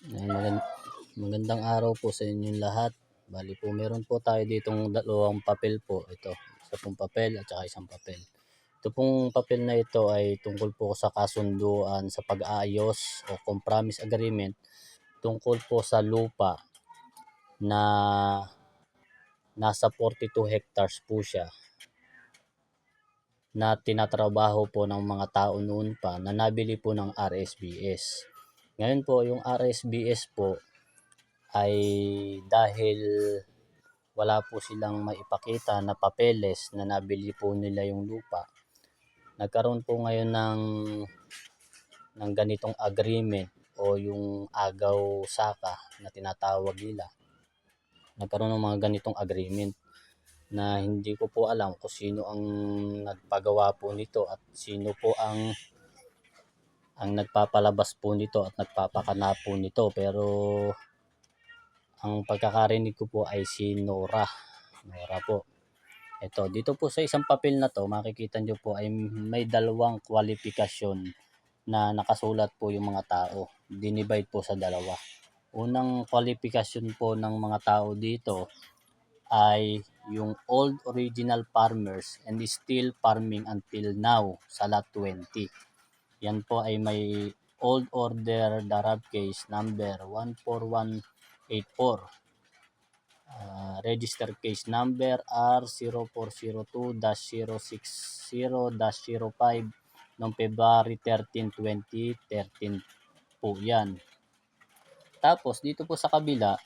Magandang araw po sa inyong lahat. Bali po meron po tayo ditong dalawang papel po. Ito, isa pong papel at saka isang papel. Ito pong papel na ito ay tungkol po sa kasunduan sa pag-aayos o compromise agreement tungkol po sa lupa na nasa 42 hectares po siya na tinatrabaho po ng mga tao noon pa na nabili po ng RSBS. Ngayon po, yung RSBS po ay dahil wala po silang maipakita na papeles na nabili po nila yung lupa. Nagkaroon po ngayon ng ganitong agreement o yung agaw-saka na tinatawag nila. Nagkaroon ng mga ganitong agreement na hindi ko po alam kung sino ang nagpagawa po nito at sino po ang nagpapalabas po nito at nagpapakana po nito, pero ang pagkakarinig ko po ay si Nora po. Ito, dito po sa isang papel na to, makikita nyo po ay may dalawang kwalifikasyon na nakasulat po yung mga tao. Dinivide po sa dalawa. Unang kwalifikasyon po ng mga tao dito ay yung old original farmers and still farming until now sa lot 20. Yan po ay may old order darab case number 14184. Register case number R0402-060-05 noong February 13, 2013 po yan. Tapos dito po sa kabila,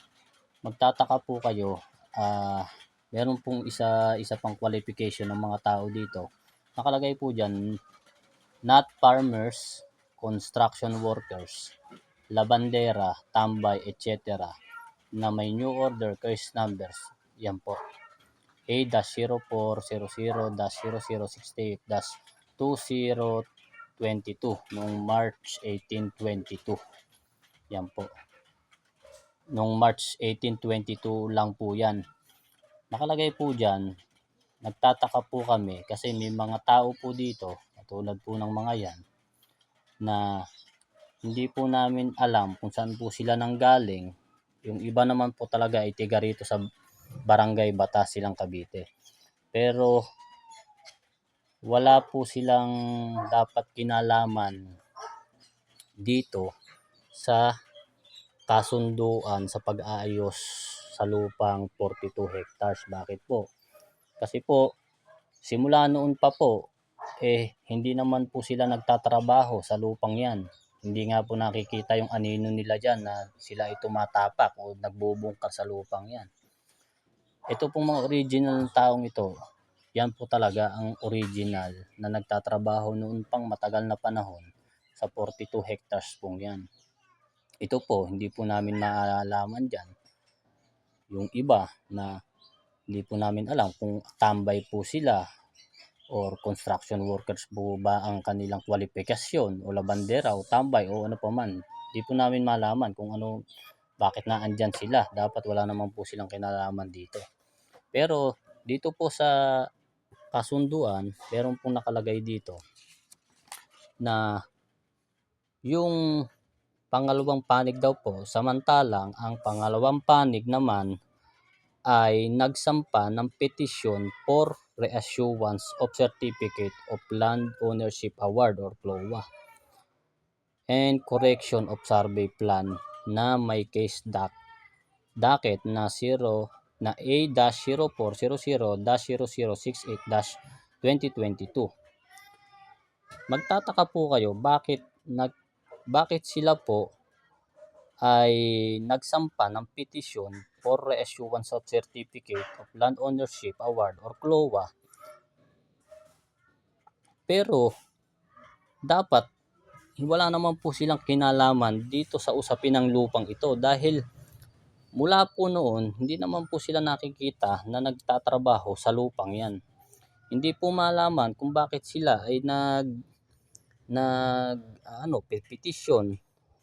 magtataka po kayo, meron pong isa pang qualification ng mga tao dito. Nakalagay po dyan, not farmers, construction workers, labandera, tambay, etc. na may new order case numbers. Yan po. A-0400-0068-2022 noong March 18, 22. Yan po. Noong March 18, 22 lang po yan. Nakalagay po dyan, nagtataka po kami kasi may mga tao po dito, katulad po ng mga yan, na hindi po namin alam kung saan po sila nanggaling. Yung iba naman po talaga ay tiga rito sa Barangay Batasil, Cavite. Pero wala po silang dapat kinalaman dito sa kasunduan sa pag-aayos sa lupang 42 hectares. Bakit po? Kasi po, simula noon pa po, hindi naman po sila nagtatrabaho sa lupang yan. Hindi nga po nakikita yung anino nila dyan na sila ay tumatapak o nagbubungkal sa lupang yan. Ito pong mga original taong ito, yan po talaga ang original na nagtatrabaho noon pang matagal na panahon sa 42 hectares pong yan. Ito po, hindi po namin maalaman dyan. Yung iba na hindi po namin alam kung tambay po sila or construction workers po ba ang kanilang kwalifikasyon o labandera o tambay o ano pa man. Hindi po namin malaman kung ano, bakit naandyan sila. Dapat wala naman po silang kinalaman dito. Pero dito po sa kasunduan, meron pong nakalagay dito na yung pangalawang panig daw po, samantalang ang pangalawang panig naman ay nagsampa ng petition for reissuance of Certificate of Land Ownership Award or CLOA and correction of survey plan na may case docket na A-0400-0068-2022. Magtataka po kayo bakit sila po ay nagsampa ng petition for reissuance of Certificate of Land Ownership Award or CLOA. Pero dapat wala naman po silang kinalaman dito sa usapin ng lupang ito dahil mula po noon hindi naman po sila nakikita na nagtatrabaho sa lupang yan. Hindi po malaman kung bakit sila ay petition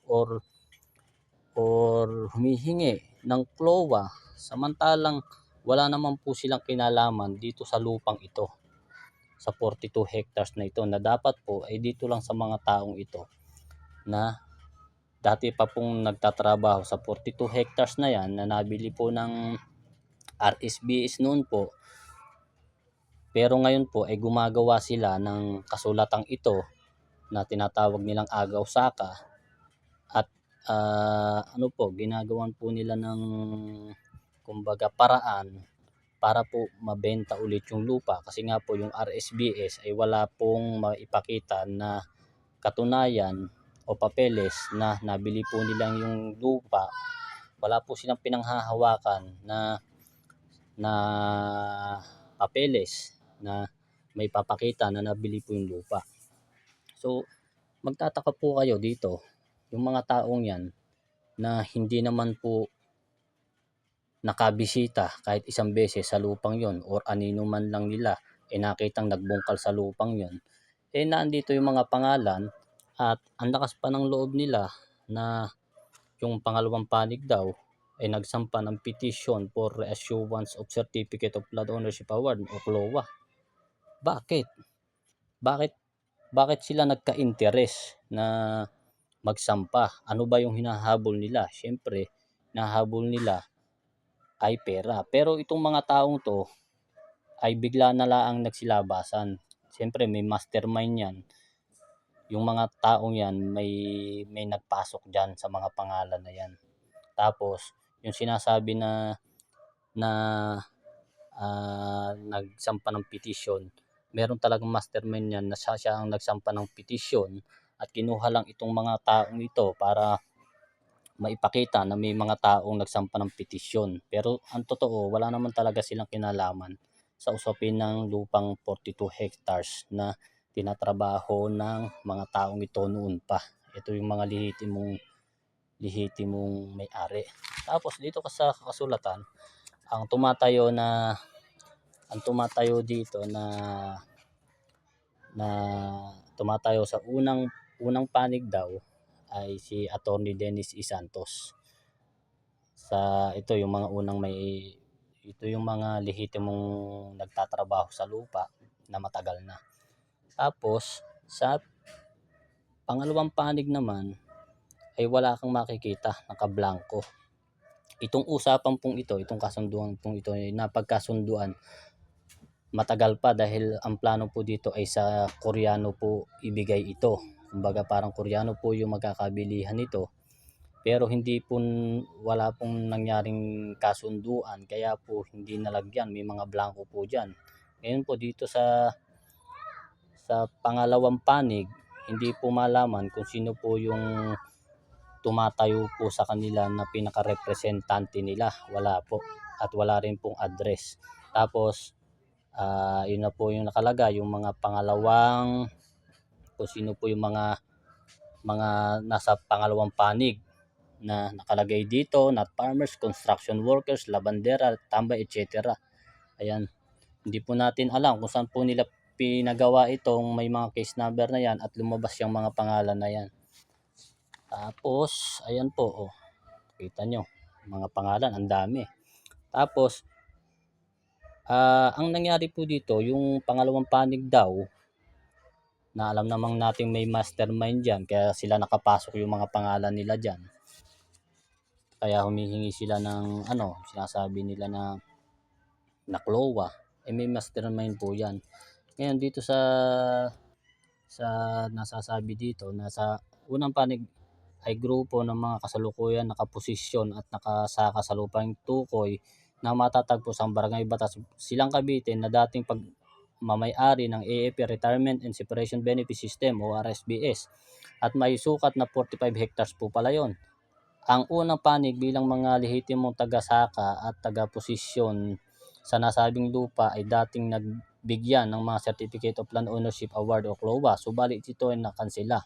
or humihingi ng CLOA samantalang wala naman po silang kinalaman dito sa lupang ito, sa 42 hectares na ito na dapat po ay dito lang sa mga taong ito na dati pa pong nagtatrabaho sa 42 hectares na yan na nabili po ng RSBS noon po. Pero ngayon po ay gumagawa sila ng kasulatang ito na tinatawag nilang agaw saka at ano po, ginagawan po nila ng kumbaga paraan para po mabenta ulit yung lupa kasi nga po yung RSBS ay wala pong maipakita na katunayan o papeles na nabili po nilang yung lupa. Wala po silang pinanghahawakan na papeles na may papakita na nabili po yung lupa. So, magtataka po kayo dito, yung mga taong yan na hindi naman po nakabisita kahit isang beses sa lupang yon or anino man lang nila nakitang nagbungkal sa lupang yon, nandito yung mga pangalan at ang lakas pa ng loob nila na yung pangalawang panig daw ay nagsampa ng petition for reissuance of Certificate of Land Ownership Award o CLOA. Bakit? Bakit sila nagka-interes na magsampa? Ano ba yung hinahabol nila? Siyempre, hinahabol nila ay pera. Pero itong mga taong to ay bigla na laang nagsilabasan. Siyempre, may mastermind yan. Yung mga taong yan may nagpasok dyan sa mga pangalan na yan. Tapos, yung sinasabi na nagsampa ng petition, meron talagang mastermind yan na siya ang nagsampa ng petition at kinuha lang itong mga taong ito para maipakita na may mga taong nagsampa ng petisyon. Pero ang totoo, wala naman talaga silang kinalaman sa usapin ng lupang 42 hectares na tinatrabaho ng mga taong ito noon pa. Ito yung mga lihitimong may-ari. Tapos dito sa kasulatan, ang tumatayo dito na tumatayo sa unang panig daw ay si Attorney Dennis E. Santos. Ito yung mga lehitimong nagtatrabaho sa lupa na matagal na. Tapos sa pangalawang panig naman ay wala kang makikita, nakablangko. Itong usapan pong ito, itong kasunduan pong ito ay napagkasunduan matagal pa dahil ang plano po dito ay sa Koreano po ibigay ito. Kumbaga parang Koreano po yung magkakabilihan nito. Pero wala pong nangyaring kasunduan kaya po hindi nalagyan, may mga blanco po diyan. Ngayon po dito sa pangalawang panig, hindi po malaman kung sino po yung tumatayo po sa kanila na pinaka-representante nila. Wala po at wala rin pong address. Tapos yun na po yung nakalagay, yung mga pangalawang kung sino po yung mga nasa pangalawang panig na nakalagay dito, not farmers, construction workers, labandera, tambay, etc. Ayan, hindi po natin alam kung saan po nila pinagawa itong may mga case number na yan at lumabas yung mga pangalan na yan. Tapos, ayan po, kita nyo, mga pangalan, ang dami. Tapos, ang nangyari po dito, yung pangalawang panig daw, na alam namang nating may mastermind dyan, kaya sila nakapasok yung mga pangalan nila dyan. Kaya humihingi sila ng sinasabi nila na CLOA, may mastermind po yan. Ngayon dito sa nasasabi dito na sa unang panig ay grupo ng mga kasalukuyan nakaposisyon at nakasaka sa lupang tukoy na matatagpo sa Barangay Batas, Silang Cavite na dating pagmamay-ari ng AFP Retirement and Separation Benefit System o RSBS at may sukat na 45 hectares po pala yon. Ang unang panig bilang mga lehitimong taga-saka at taga-posisyon sa nasabing lupa ay dating nagbigyan ng mga Certificate of Land Ownership Award o CLOA, subalit ito ay nakansela.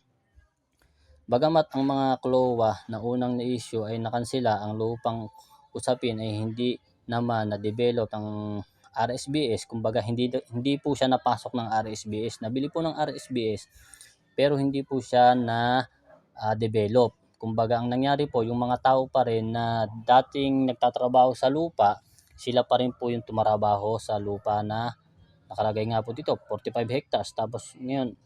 Bagamat ang mga CLOA na unang na-issue ay nakansela, ang lupang usapin ay hindi naman na-develop ang RSBS. Kumbaga hindi po siya napasok ng RSBS. Nabili po ng RSBS pero hindi po siya na-develop. Kumbaga ang nangyari po, yung mga tao pa rin na dating nagtatrabaho sa lupa, sila pa rin po yung tumarabaho sa lupa na nakalagay nga po dito 45 hectares. Tapos ngayon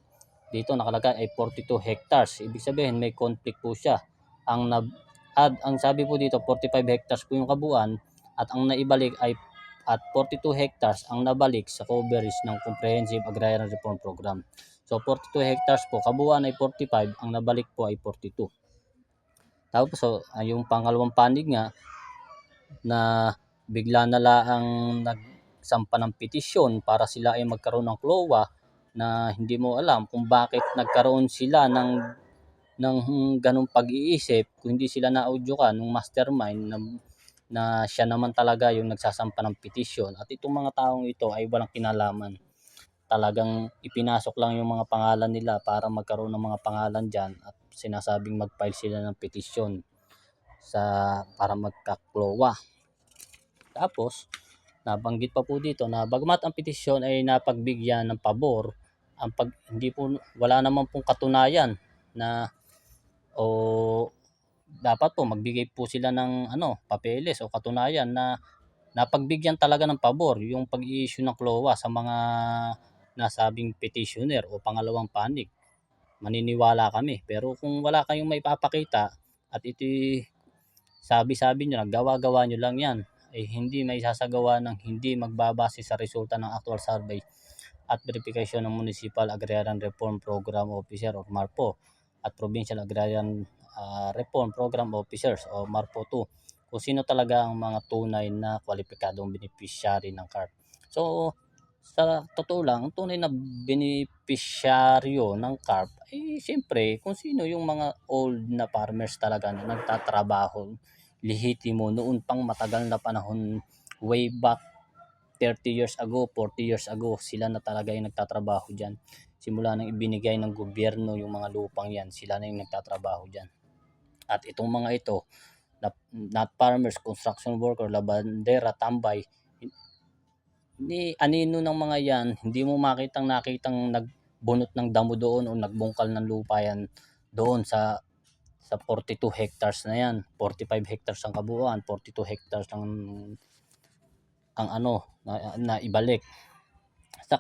dito nakalagay ay 42 hectares. Ibig sabihin may conflict po siya. ang sabi po dito 45 hectares po yung kabuuan at ang naibalik ay at 42 hectares ang nabalik sa coverage ng Comprehensive Agrarian Reform Program. So 42 hectares po, kabuuan ay 45, ang nabalik po ay 42. Tapos yung pangalawang panig nga na bigla na laang nagsampa ng petisyon para sila ay magkaroon ng CLOA na hindi mo alam kung bakit nagkaroon sila ng ganong pag-iisip kung hindi sila na-audio ng mastermind na siya naman talaga yung nagsasampa ng petisyon at itong mga taong ito ay walang kinalaman. Talagang ipinasok lang yung mga pangalan nila para magkaroon ng mga pangalan dyan at sinasabing mag-file sila ng petisyon para magka-CLOA. Tapos, nabanggit pa po dito na bagamat ang petisyon ay napagbigyan ng pabor, wala naman pong katunayan na dapat po magbigay po sila ng papeles o katunayan na napagbigyan talaga ng pabor yung pag-i-issue ng CLOA sa mga nasabing petitioner o pangalawang panig. Maniniwala kami. Pero kung wala kayong maipapakita at ito sabi-sabi nyo, naggawa-gawa nyo lang yan, ay hindi may sasagawa ng hindi magbabase sa resulta ng actual survey at verification ng Municipal Agrarian Reform Program Officer o MARPO at Provincial Agrarian Reform Program Officers o MARPO 2 kung sino talaga ang mga tunay na kwalipikadong beneficiary ng CARP. So, sa totoo lang, ang tunay na beneficiaryo ng CARP ay siyempre kung sino yung mga old na farmers talaga na nagtatrabaho lehitimo noon pang matagal na panahon, way back 30 years ago, 40 years ago, sila na talaga yung nagtatrabaho dyan. Simula nang ibinigay ng gobyerno yung mga lupang yan, sila na yung nagtatrabaho dyan. At itong mga ito, not farmers, construction worker, labandera, tambay, ni anino ng mga yan, hindi mo nakitang nagbunot ng damo doon o nagbungkal ng lupa yan doon sa 42 hectares na yan. 45 hectares ang kabuuan, 42 hectares ang na ibalik. Sa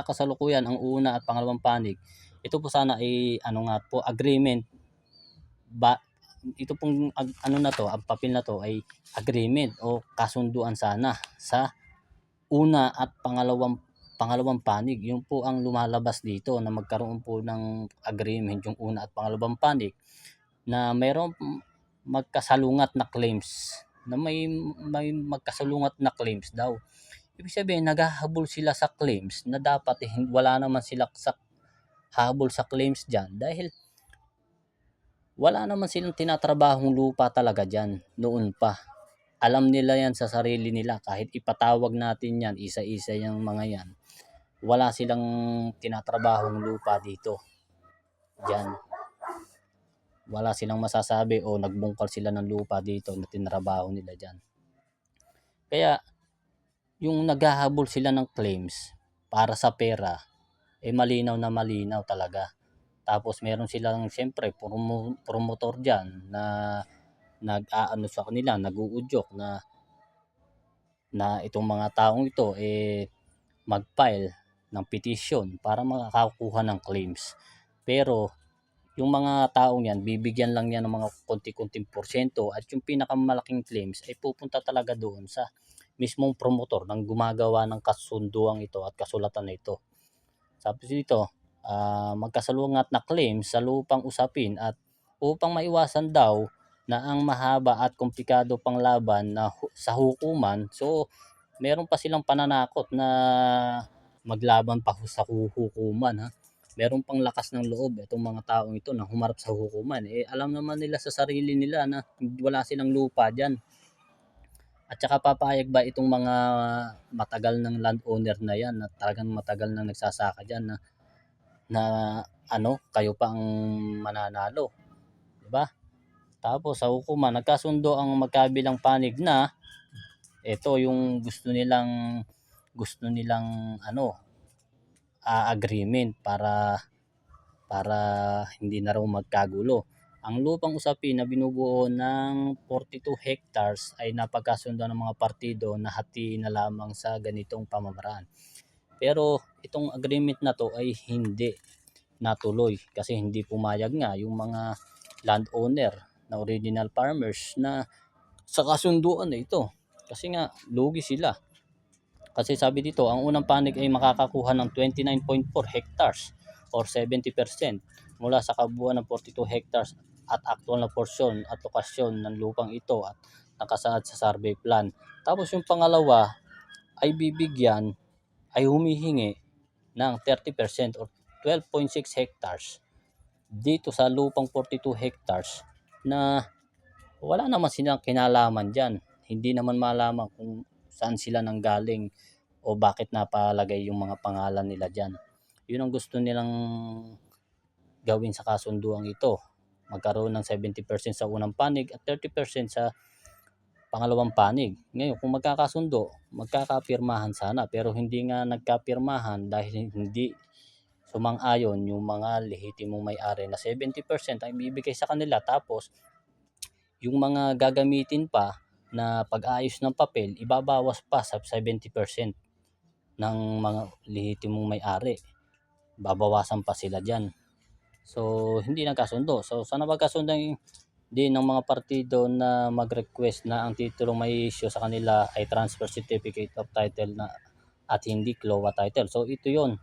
kasalukuyan, ang una at pangalawang panig, ito po sana ay agreement. Ito pong ang papel na to ay agreement o kasunduan sana sa una at pangalawang panig. Yun po ang lumalabas dito na magkaroon po ng agreement yung una at pangalawang panig na mayroong magkasalungat na claims na may magkasalungat na claims daw. Ibig sabihin naghahabol sila sa claims na dapat wala naman sila sa habol sa claims dyan dahil wala naman silang tinatrabahong lupa talaga dyan noon pa. Alam nila yan sa sarili nila kahit ipatawag natin yan isa-isa yung mga yan. Wala silang tinatrabahong lupa dito. Dyan. Wala silang masasabi o nagbungkal sila ng lupa dito na tinrabaho nila dyan. Kaya yung naghahabol sila ng claims para sa pera malinaw na malinaw talaga. Tapos meron silang siyempre promotor dyan na nag-aano sa kanila, nag-uudyok na itong mga taong ito mag-file ng petition para makakuha ng claims. Pero yung mga taong yan, bibigyan lang yan ng mga konti-konting porsyento at yung pinakamalaking claims ay pupunta talaga doon sa mismong promotor ng gumagawa ng kasunduang ito at kasulatan na ito. Sabi dito, magkasalungat na claims sa lupang usapin at upang maiwasan daw na ang mahaba at komplikado pang laban sa hukuman, so meron pa silang pananakot na maglaban pa sa hukuman ha. Meron pang lakas ng loob itong mga taong ito na humarap sa hukuman. Alam naman nila sa sarili nila na wala silang lupa dyan. At saka papayag ba itong mga matagal ng landowner na yan na talagang matagal nang nagsasaka dyan na kayo pa ang mananalo. Diba? Tapos sa hukuman, nagkasundo ang magkabilang panig na ito yung gusto nilang agreement para hindi na raw magkagulo. Ang lupang usapin na binubuo ng 42 hectares ay napagkasundo ng mga partido na hatiin na lamang sa ganitong pamamaraan. Pero itong agreement na to ay hindi natuloy kasi hindi pumayag nga yung mga landowner na original farmers na sa kasunduan na ito. Kasi nga lugi sila. Kasi sabi dito, ang unang panig ay makakakuha ng 29.4 hectares or 70% mula sa kabuuan ng 42 hectares at actual na porsyon at lokasyon ng lupang ito at nakasaad sa survey plan. Tapos yung pangalawa ay humihingi ng 30% or 12.6 hectares dito sa lupang 42 hectares na wala naman silang kinalaman dyan. Hindi naman malaman kung saan sila nanggaling o bakit napalagay yung mga pangalan nila dyan. Yun ang gusto nilang gawin sa kasunduang ito. Magkaroon ng 70% sa unang panig at 30% sa pangalawang panig. Ngayon, kung magkakasundo, magkakapirmahan sana, pero hindi nga nagkapirmahan dahil hindi sumang-ayon yung mga lehitimong may-ari na 70% ay bibigay sa kanila, tapos yung mga gagamitin pa na pag-aayos ng papel ibabawas pa sa 70% ng mga lehitimong may-ari. Babawasan pa sila dyan. So hindi nagkasundo. So sana magkasundan din ng mga partido na mag-request na ang titulong may issue sa kanila ay transfer certificate of title na at hindi CLOA title. So ito yon,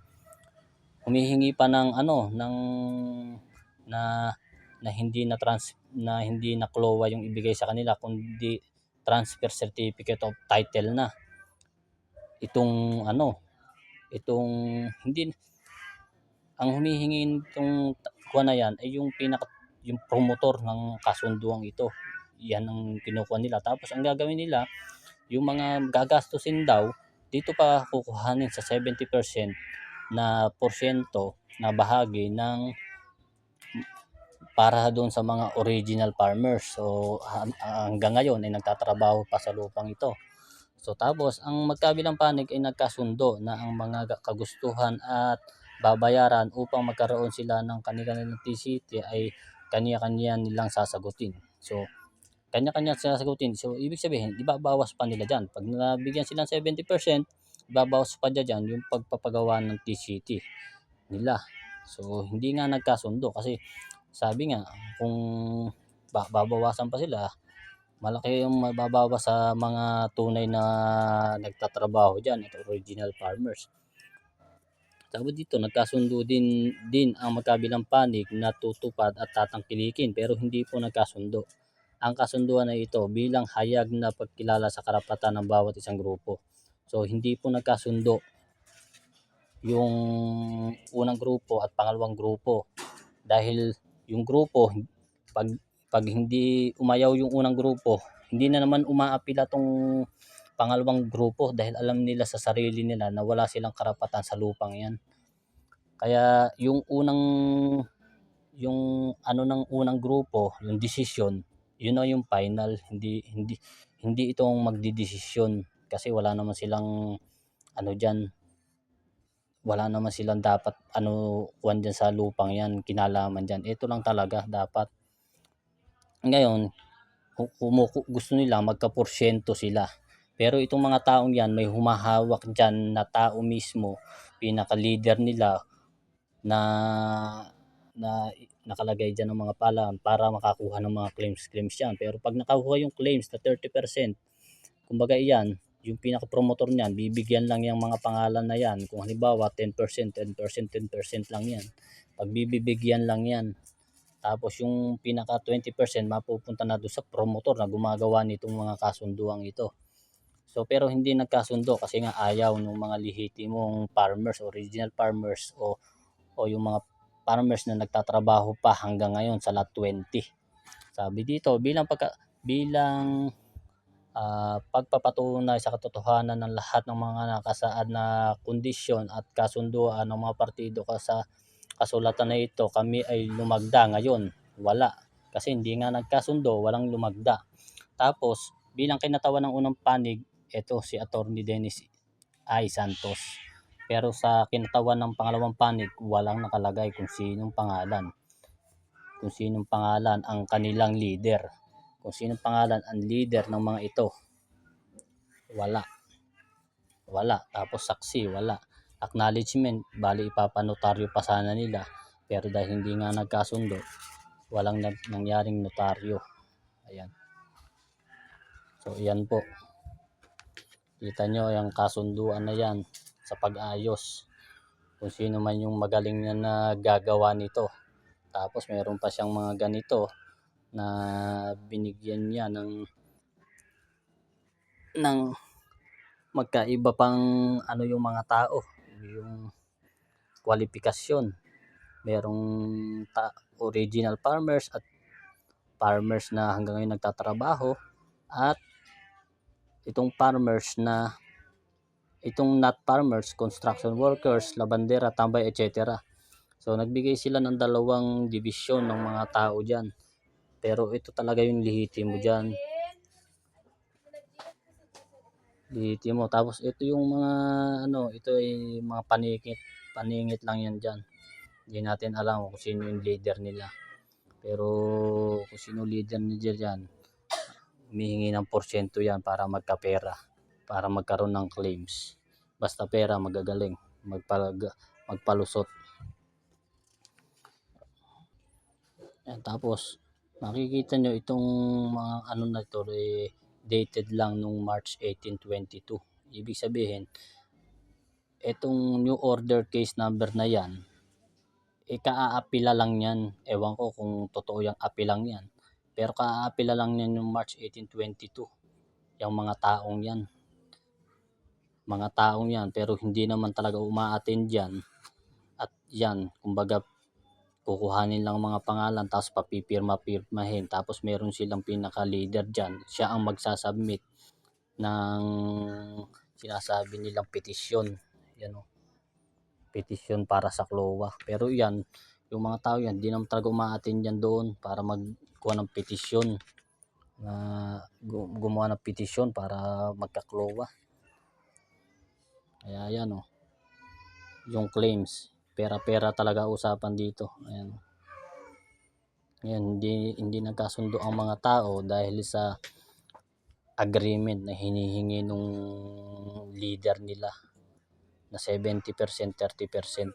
humihingi pa ng na hindi na CLOA yung ibigay sa kanila, kundi transfer certificate of title na. Itong hindi ang humihingi itong kuha na yan ay yung promotor ng kasunduang ito. Yan ang kinukuha nila. Tapos ang gagawin nila, yung mga gagastusin daw, dito pa kukuhanin sa 70% na porsyento na bahagi ng para doon sa mga original farmers. So hanggang ngayon ay nagtatrabaho pa sa lupang ito. So tapos ang magkabilang panig ay nagkasundo na ang mga kagustuhan at babayaran upang magkaroon sila ng kanilang TCT ay kanya-kanya nilang sasagutin. So kanya-kanya sasagutin. So ibig sabihin, ibabawas pa nila diyan. Pag nabigyan sila ng 70%, ibabawas pa diyan yung pagpapagawa ng TCT nila. So hindi nga nagkasundo kasi sabi nga kung babawasan pa sila, malaki yung mababawas sa mga tunay na nagtatrabaho diyan at original farmers. Sabi dito, nagkasundo din ang magkabilang panig na tutupad at tatangkilikin, pero hindi po nagkasundo. Ang kasunduan ay ito bilang hayag na pagkilala sa karapatan ng bawat isang grupo. So hindi po nagkasundo yung unang grupo at pangalawang grupo, dahil yung grupo pag hindi umayaw yung unang grupo, hindi na naman umaapila tong pangalawang grupo dahil alam nila sa sarili nila na wala silang karapatan sa lupang yan. Kaya yung ng unang grupo, yung decision, yun na yung final. Hindi itong magdidesisyon kasi wala naman silang diyan, wala naman silang dapat kuwan dyan sa lupang yan, kinalaman dyan. Ito lang talaga dapat. Ngayon, gusto nila magka-porsyento sila. Pero itong mga taong yan, may humahawak dyan na tao mismo, pinaka-leader nila na nakalagay dyan ng mga palaan para makakuha ng mga claims yan. Pero pag nakakuha yung claims na 30%, kumbaga iyan, yung pinaka-promotor niyan, bibigyan lang yung mga pangalan na yan. Kung halimbawa 10% lang yan. Pagbibigyan lang yan. Tapos yung pinaka 20% mapupunta na doon sa promotor na gumagawa nitong mga kasunduang ito. So pero hindi nagkasundo kasi nga ayaw ng mga lehitimong farmers, original farmers o yung mga farmers na nagtatrabaho pa hanggang ngayon sa lot 20. Sabi dito, bilang pagpapatunay sa katotohanan ng lahat ng mga nakasaad na kondisyon at kasunduan ng mga partido sa kasulatan na ito, kami ay lumagda. Ngayon wala, kasi hindi nga nagkasundo, walang lumagda. Tapos bilang kinatawan ng unang panig, ito si Attorney Dennis I. Santos. Pero sa kinatawan ng pangalawang panig, walang nakalagay kung sinong pangalan ang kanilang leader. Kung sinong pangalan ang leader ng mga ito, wala. Tapos saksi, wala. Acknowledgement, bali ipapanotaryo pa sana nila, pero dahil hindi nga nagkasundo, walang nangyaring notaryo. Ayan. So yan po, kita nyo yung kasunduan na yan sa pag-ayos, kung sino man yung magaling na gagawa nito. Tapos meron pa siyang mga ganito na binigyan niya ng magkaiba pang ano yung mga tao, yung kwalifikasyon. Merong original farmers at farmers na hanggang ngayon nagtatrabaho, at itong farmers na itong not farmers, construction workers, labandera, tambay, etc. So nagbigay sila ng dalawang division ng mga tao diyan. Pero ito talaga yung lihitimo diyan. Lihitimo. Tapos ito yung mga ano, ito ay mga paningit lang yan diyan. Hindi natin alam kung sino yung leader nila. Pero kung sino leader nila diyan, humihingi ng porsyento yan para magkapera, para magkaroon ng claims. Basta pera, magagaling, magpalusot. Yan, tapos makikita nyo itong mga ano na ito, dated lang nung March 18, 22. Ibig sabihin, itong new order case number na yan, ika-aapila lang yan. Ewan ko kung totoo yung apilang yan. Pero ka-aapila lang yan yung March 18, 22. Yung mga taong yan. Mga taong yan, pero hindi naman talaga uma-attend yan. At yan, kumbaga, kukuhanin lang mga pangalan, tapos papipirma-pirmahin. Tapos meron silang pinaka-leader dyan. Siya ang magsasubmit ng sinasabi nilang petisyon. Yan o. Petisyon para sa CLOA. Pero yan, yung mga tao yan, di naman talaga uma-attend yan doon para magkuha ng petisyon. Gumawa ng petisyon para magka-CLOA. Kaya yan o. Yung claims. Pera-pera talaga usapan dito. Ayan. Yan, hindi nagkasundo ang mga tao dahil sa agreement na hinihingi nung leader nila na 70%, 30%.